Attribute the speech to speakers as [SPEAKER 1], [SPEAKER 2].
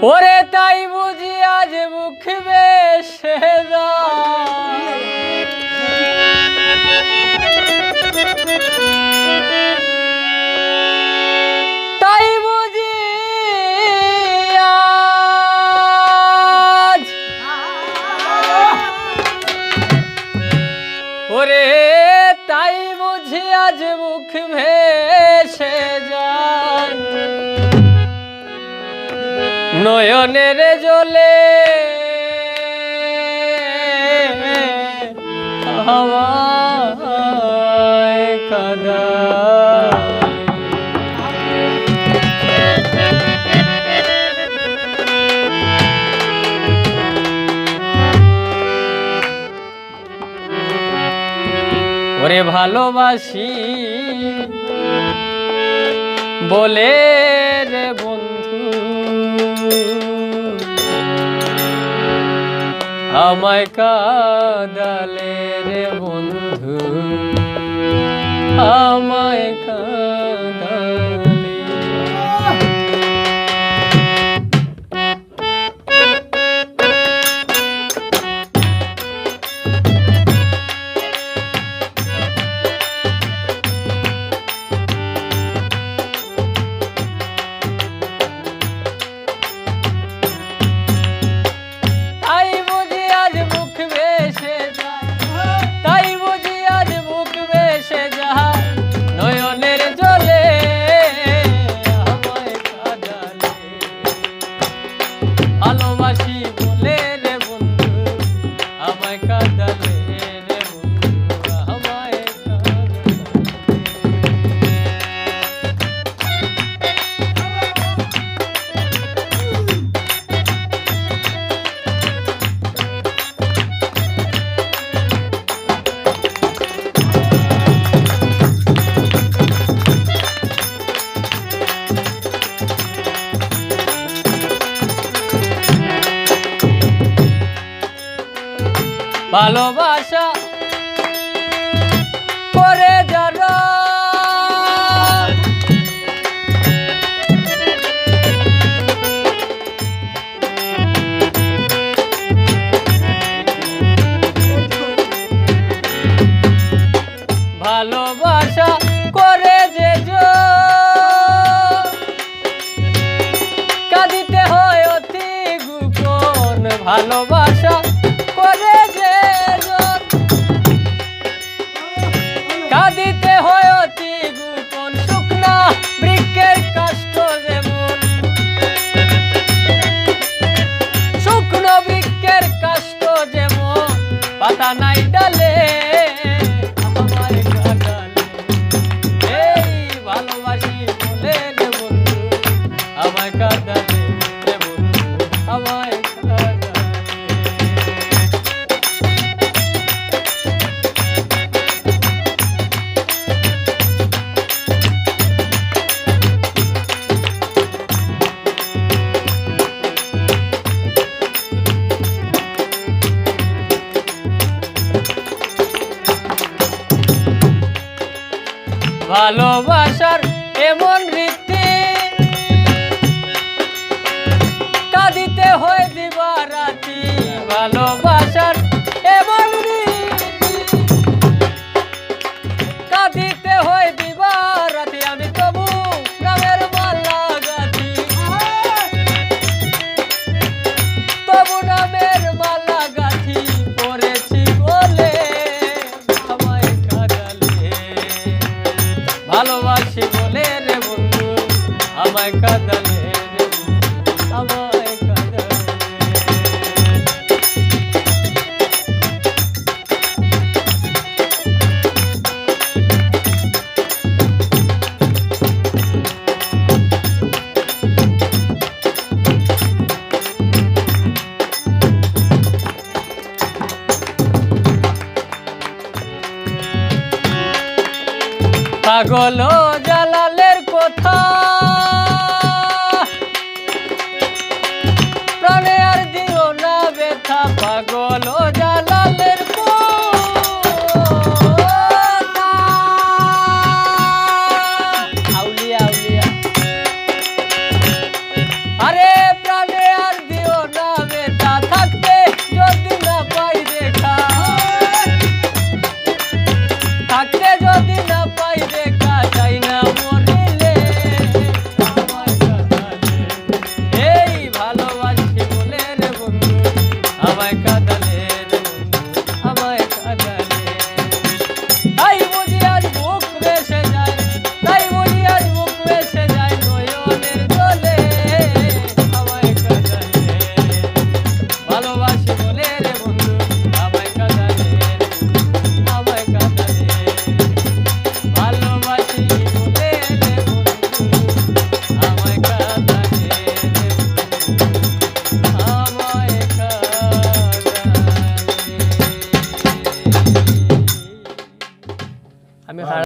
[SPEAKER 1] ওরে তাই বুঝি আজ মুখ বেশে তাই বুঝি আজ ওরে তাই বুঝি আজ মুখ ভেসে যায় নয়নের জলে হাওয়ায় কাদায় ওরে ভালোবাসি বলে রে বন্ধু আমায় কাঁদালে রে বন্ধু আমায় কাঁদালে ভালোবাসা করে যারা ভালোবাসা করে যে কাঁদিতে হয় অতি গোপন ভালোবাসা করে যে কাঁদিতে হয় অতি গোপন শুকনা বৃক্ষের কাষ্ঠ যেমন শুকনো বৃক্ষের কাষ্ঠ যেমন পাতা নাই ডালে আমায় কাঁদালে এই ভালোবাসি বলে রে বন্ধু আমায় কাঁদালে রে বন্ধু আমায় ভালোবাসার এমন রীতি কাঁদিতে হয় দিবারাতি ভালোবাসার এমন রীতি কাঁদিতে হয় দিবারাতি আমি তবু নামের মালা গাঁথি তবু নামের মালা গাঁথি পড়েছি বলে আমায় কাঁদালে ভালোবাসি বলে রে বন্ধু আমায় কাঁদালে রে বন্ধু আমায় কাঁদালে পাগল